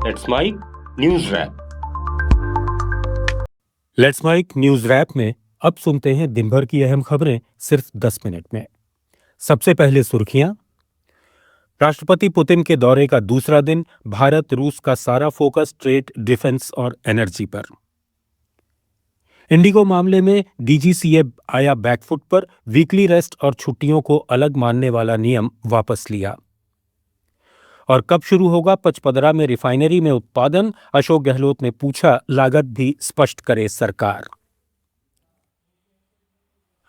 Let's mic news wrap. Let's mic news wrap में अब सुनते हैं दिन भर की अहम खबरें सिर्फ 10 मिनट में। सबसे पहले सुर्खियां। राष्ट्रपति पुतिन के दौरे का दूसरा दिन, भारत रूस का सारा फोकस ट्रेड, डिफेंस और एनर्जी पर। इंडिगो मामले में डीजीसीए आया बैकफुट पर, वीकली रेस्ट और छुट्टियों को अलग मानने वाला नियम वापस लिया। और कब शुरू होगा पचपदरा में रिफाइनरी में उत्पादन, अशोक गहलोत ने पूछा, लागत भी स्पष्ट करे सरकार।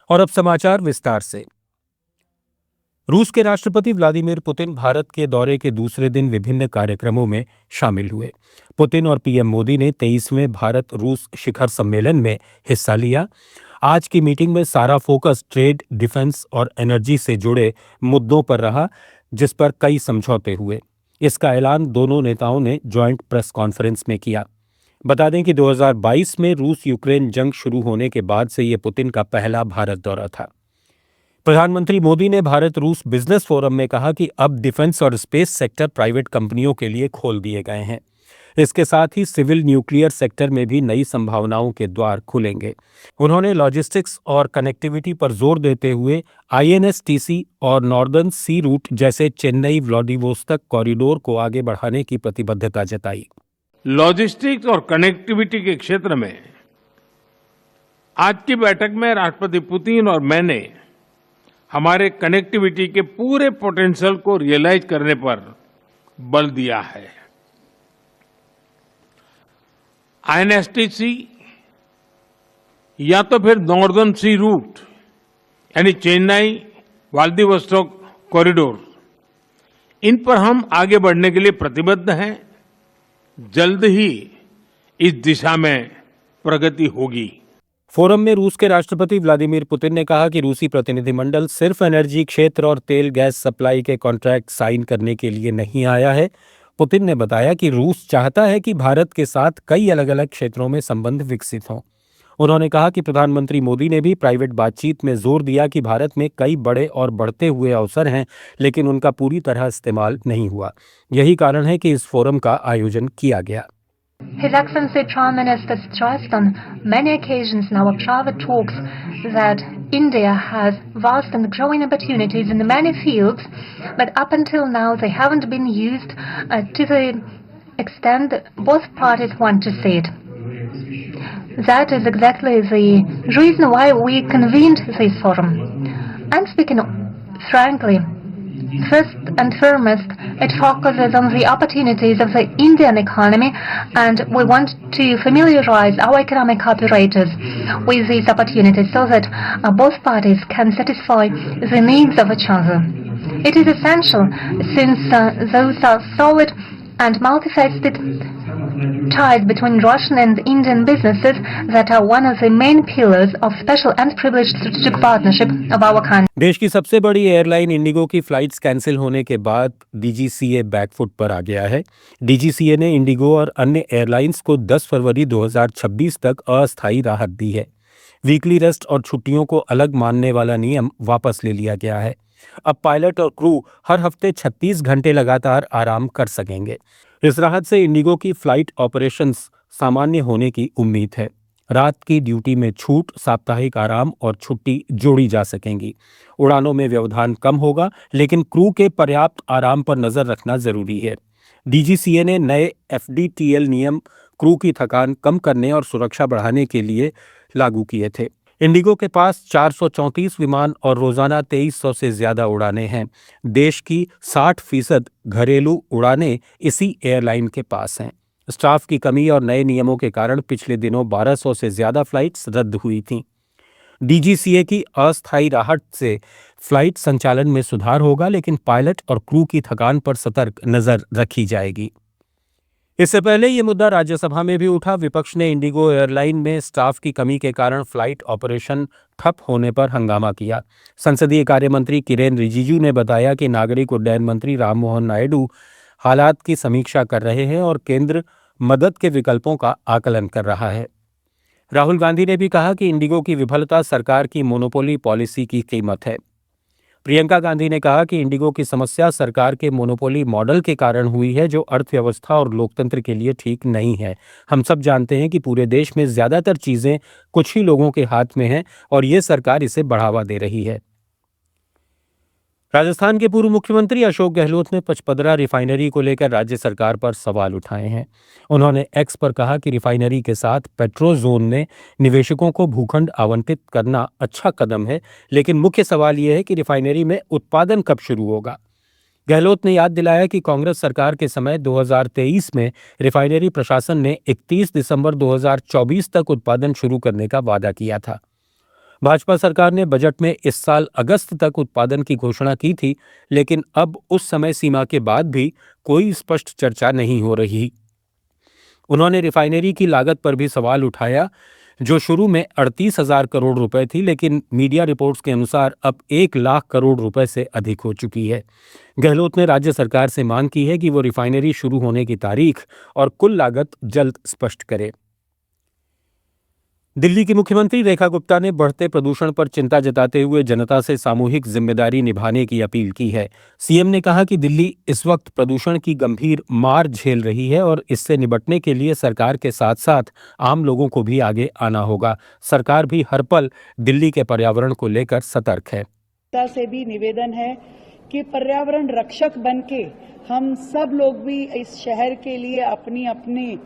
और अब समाचार विस्तार से। रूस के राष्ट्रपति व्लादिमीर पुतिन भारत के दौरे के दूसरे दिन विभिन्न कार्यक्रमों में शामिल हुए। पुतिन और पीएम मोदी ने 23वें भारत रूस शिखर सम्मेलन में हिस्सा लिया। आज की मीटिंग में सारा फोकस ट्रेड, डिफेंस और एनर्जी से जुड़े मुद्दों पर रहा, जिस पर कई समझौते हुए। इसका ऐलान दोनों नेताओं ने जॉइंट प्रेस कॉन्फ्रेंस में किया। बता दें कि 2022 में रूस यूक्रेन जंग शुरू होने के बाद से ये पुतिन का पहला भारत दौरा था। प्रधानमंत्री मोदी ने भारत रूस बिजनेस फोरम में कहा कि अब डिफेंस और स्पेस सेक्टर प्राइवेट कंपनियों के लिए खोल दिए गए हैं। इसके साथ ही सिविल न्यूक्लियर सेक्टर में भी नई संभावनाओं के द्वार खुलेंगे। उन्होंने लॉजिस्टिक्स और कनेक्टिविटी पर जोर देते हुए आईएनएसटीसी और नॉर्दर्न सी रूट जैसे चेन्नई व्लादिवोस्तोक कॉरिडोर को आगे बढ़ाने की प्रतिबद्धता जताई। लॉजिस्टिक्स और कनेक्टिविटी के क्षेत्र में आज की बैठक में राष्ट्रपति पुतिन और मैंने हमारे कनेक्टिविटी के पूरे पोटेंशियल को रियलाइज करने पर बल दिया है। आईएनएसटीसी या तो फिर नॉर्दर्न सी रूट यानी चेन्नई व्लादिवोस्तोक कॉरिडोर, इन पर हम आगे बढ़ने के लिए प्रतिबद्ध हैं। जल्द ही इस दिशा में प्रगति होगी। फोरम में रूस के राष्ट्रपति व्लादिमीर पुतिन ने कहा कि रूसी प्रतिनिधिमंडल सिर्फ एनर्जी क्षेत्र और तेल गैस सप्लाई के कॉन्ट्रैक्ट साइन करने के लिए नहीं आया है। पुतिन ने बताया कि रूस चाहता है कि भारत के साथ कई अलग अलग क्षेत्रों में संबंध विकसित हों। उन्होंने कहा कि प्रधानमंत्री मोदी ने भी प्राइवेट बातचीत में जोर दिया कि भारत में कई बड़े और बढ़ते हुए अवसर हैं, लेकिन उनका पूरी तरह इस्तेमाल नहीं हुआ। यही कारण है कि इस फोरम का आयोजन किया गया। His Excellency Prime Minister stressed on many occasions in our private talks that India has vast and growing opportunities in many fields, but up until now they haven't been used to the extent both parties want to see it. That is exactly the reason why we convened this forum. I'm speaking frankly. First and foremost, it focuses on the opportunities of the Indian economy, and we want to familiarize our economic operators with these opportunities so that both parties can satisfy the needs of each other. It is essential since those are solid and multifaceted ties between Russian and Indian businesses that are one of the main pillars of special and privileged strategic partnership of our country. देश की सबसे बड़ी airline Indigo की flights cancel होने के बाद DGCA back foot पर आ गया है। डीजीसीए ने इंडिगो और अन्य एयरलाइंस को 10 फरवरी 2026 तक अस्थायी राहत दी है। वीकली रेस्ट और छुट्टियों को अलग मानने वाला नियम वापस ले लिया गया है। अब पायलट और क्रू हर हफ्ते 36 घंटे लगातार आराम कर सकेंगे। इस राहत से इंडिगो की फ्लाइट ऑपरेशंस सामान्य होने की उम्मीद है। रात की ड्यूटी में छूट, साप्ताहिक आराम और छुट्टी जोड़ी जा सकेंगी। उड़ानों में व्यवधान कम होगा, लेकिन क्रू के पर्याप्त आराम पर नजर रखना जरूरी है। डीजीसीए ने नए एफडीटीएल नियम क्रू की थकान कम करने और सुरक्षा बढ़ाने के लिए लागू किए थे। इंडिगो के पास 434 विमान और रोजाना 2300 से ज्यादा उड़ानें हैं। देश की 60% घरेलू उड़ानें इसी एयरलाइन के पास हैं। स्टाफ की कमी और नए नियमों के कारण पिछले दिनों 1200 से ज्यादा फ्लाइट्स रद्द हुई थीं। डीजीसीए की अस्थायी राहत से फ्लाइट संचालन में सुधार होगा, लेकिन पायलट और क्रू की थकान पर सतर्क नजर रखी जाएगी। इससे पहले ये मुद्दा राज्यसभा में भी उठा। विपक्ष ने इंडिगो एयरलाइन में स्टाफ की कमी के कारण फ्लाइट ऑपरेशन ठप होने पर हंगामा किया। संसदीय कार्य मंत्री किरेन रिजिजू ने बताया कि नागरिक उड्डयन मंत्री राममोहन नायडू हालात की समीक्षा कर रहे हैं और केंद्र मदद के विकल्पों का आकलन कर रहा है। राहुल गांधी ने भी कहा कि इंडिगो की विफलता सरकार की मोनोपोली पॉलिसी की कीमत है। प्रियंका गांधी ने कहा कि इंडिगो की समस्या सरकार के मोनोपोली मॉडल के कारण हुई है, जो अर्थव्यवस्था और लोकतंत्र के लिए ठीक नहीं है। हम सब जानते हैं कि पूरे देश में ज्यादातर चीजें कुछ ही लोगों के हाथ में हैं और ये सरकार इसे बढ़ावा दे रही है। राजस्थान के पूर्व मुख्यमंत्री अशोक गहलोत ने पचपदरा रिफाइनरी को लेकर राज्य सरकार पर सवाल उठाए हैं। उन्होंने एक्स पर कहा कि रिफाइनरी के साथ पेट्रोजोन में निवेशकों को भूखंड आवंटित करना अच्छा कदम है, लेकिन मुख्य सवाल यह है कि रिफाइनरी में उत्पादन कब शुरू होगा। गहलोत ने याद दिलाया कि कांग्रेस सरकार के समय 2023 में रिफाइनरी प्रशासन ने 31 दिसंबर 2024 तक उत्पादन शुरू करने का वादा किया था। भाजपा सरकार ने बजट में इस साल अगस्त तक उत्पादन की घोषणा की थी, लेकिन अब उस समय सीमा के बाद भी कोई स्पष्ट चर्चा नहीं हो रही। उन्होंने रिफाइनरी की लागत पर भी सवाल उठाया, जो शुरू में 38,000 करोड़ रुपए थी, लेकिन मीडिया रिपोर्ट्स के अनुसार अब 1 लाख करोड़ रुपए से अधिक हो चुकी है। गहलोत ने राज्य सरकार से मांग की है कि वो रिफाइनरी शुरू होने की तारीख और कुल लागत जल्द स्पष्ट करे। दिल्ली की मुख्यमंत्री रेखा गुप्ता ने बढ़ते प्रदूषण पर चिंता जताते हुए जनता से सामूहिक जिम्मेदारी निभाने की अपील की है। सीएम ने कहा कि दिल्ली इस वक्त प्रदूषण की गंभीर मार झेल रही है और इससे निपटने के लिए सरकार के साथ साथ आम लोगों को भी आगे आना होगा। सरकार भी हर पल दिल्ली के पर्यावरण को लेकर सतर्क है। से भी निवेदन है कि पर्यावरण रक्षक बनके हम सब लोग भी इस शहर के लिए अपनी अपनी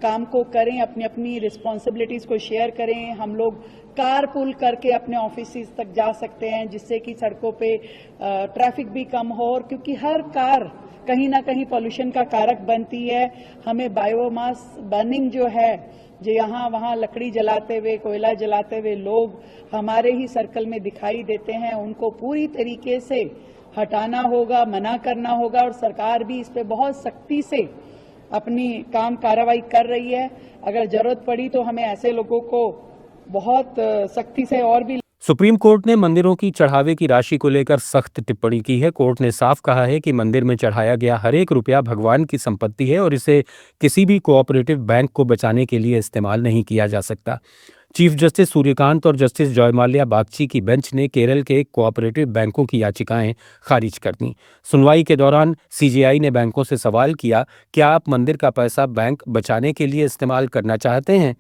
काम को करें, अपनी अपनी रिस्पॉन्सिबिलिटीज को शेयर करें। हम लोग कार पुल करके अपने ऑफिस तक जा सकते हैं, जिससे कि सड़कों पे ट्रैफिक भी कम हो, और क्योंकि हर कार कहीं ना कहीं पॉल्यूशन का कारक बनती है। हमें बायोमास बर्निंग जो है, जो यहाँ वहाँ लकड़ी जलाते हुए, कोयला जलाते हुए लोग हमारे ही सर्कल में दिखाई देते हैं, उनको पूरी तरीके से हटाना होगा, मना करना होगा, और सरकार भी इस पे बहुत सख्ती से अपनी काम कार्रवाई कर रही है। अगर जरूरत पड़ी तो हमें ऐसे लोगों को बहुत सख्ती से और भी। सुप्रीम कोर्ट ने मंदिरों की चढ़ावे की राशि को लेकर सख्त टिप्पणी की है। कोर्ट ने साफ कहा है कि मंदिर में चढ़ाया गया हर एक रुपया भगवान की संपत्ति है और इसे किसी भी कोऑपरेटिव बैंक को बचाने के लिए इस्तेमाल नहीं किया जा सकता। चीफ जस्टिस सूर्यकांत और जस्टिस जयमाल्या बागची की बेंच ने केरल के कोऑपरेटिव बैंकों की याचिकाएं खारिज कर दी। सुनवाई के दौरान सीजेआई ने बैंकों से सवाल किया, क्या आप मंदिर का पैसा बैंक बचाने के लिए इस्तेमाल करना चाहते हैं?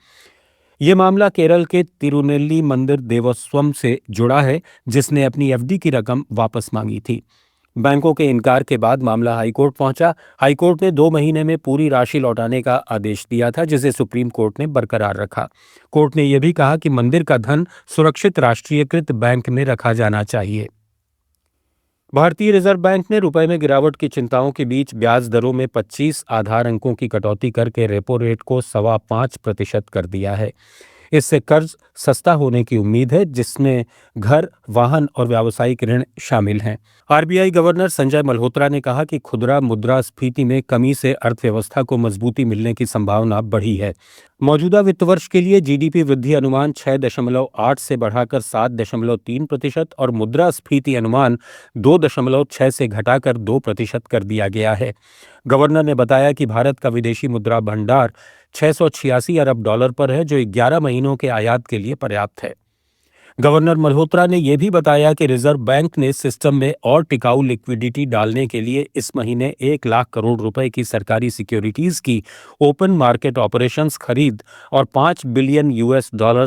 ये मामला केरल के तिरुनेल्ली मंदिर देवस्वम से जुड़ा है, जिसने अपनी एफडी की रकम वापस मांगी थी। बैंकों के इनकार के बाद मामला हाईकोर्ट पहुंचा। हाईकोर्ट ने 2 महीने में पूरी राशि लौटाने का आदेश दिया था, जिसे सुप्रीम कोर्ट ने बरकरार रखा। कोर्ट ने यह भी कहा कि मंदिर का धन सुरक्षित राष्ट्रीयकृत बैंक में रखा जाना चाहिए। भारतीय रिजर्व बैंक ने रुपए में गिरावट की चिंताओं के बीच ब्याज दरों में 25 आधार अंकों की कटौती करके रेपो रेट को 5.25% कर दिया है। इससे कर्ज सस्ता होने की उम्मीद है, जिसमें घर, वाहन और व्यावसायिक ऋण शामिल हैं। आरबीआई गवर्नर संजय मल्होत्रा ने कहा कि खुदरा मुद्रास्फीति में कमी से अर्थव्यवस्था को मजबूती मिलने की संभावना बढ़ी है। मौजूदा वित्त वर्ष के लिए जीडीपी वृद्धि अनुमान 6.8 से बढ़ाकर 7.3% और मुद्रास्फीति अनुमान 2.6 से घटाकर 2% कर दिया गया है। गवर्नर ने बताया कि भारत का विदेशी मुद्रा भंडार 686 अरब डॉलर पर है, जो 11 महीनों के आयात के लिए पर्याप्त है। गवर्नर मल्होत्रा ने यह भी बताया कि रिजर्व बैंक ने सिस्टम में और टिकाऊ लिक्विडिटी डालने के लिए इस महीने 1 लाख करोड़ रुपए की सरकारी सिक्योरिटीज की ओपन मार्केट ऑपरेशंस खरीद और $5 बिलियन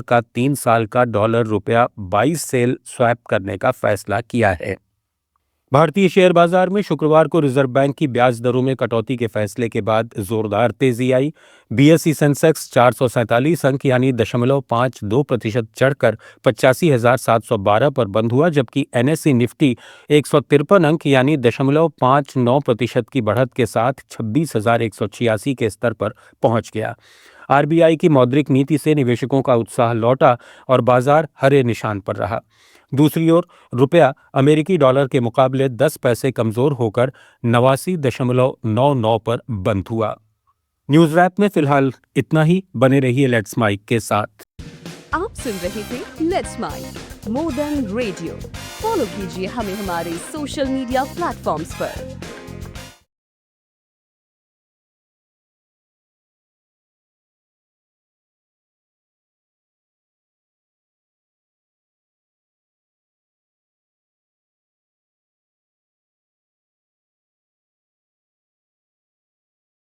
का 3 साल का डॉलर रुपया 22 सेल स्वैप करने का फैसला किया है। भारतीय शेयर बाजार में शुक्रवार को रिजर्व बैंक की ब्याज दरों में कटौती के फैसले के बाद जोरदार तेजी आई। बीएसई सेंसेक्स 447 अंक यानी 0.52% चढ़कर 85,712 पर बंद हुआ, जबकि एनएसई निफ्टी 153 अंक यानी 0.59% की बढ़त के साथ 26,186 के स्तर पर पहुंच गया। आरबीआई की मौद्रिक नीति से निवेशकों का उत्साह लौटा और बाजार हरे निशान पर रहा। दूसरी ओर रुपया अमेरिकी डॉलर के मुकाबले 10 पैसे कमजोर होकर 89.99 पर बंद हुआ। न्यूज रैप में फिलहाल इतना ही। बने रहिए लेट्स माइक के साथ। आप सुन रहे थे let's mic more than radio. Follow कीजिए हमें हमारे सोशल मीडिया प्लेटफॉर्म्स पर।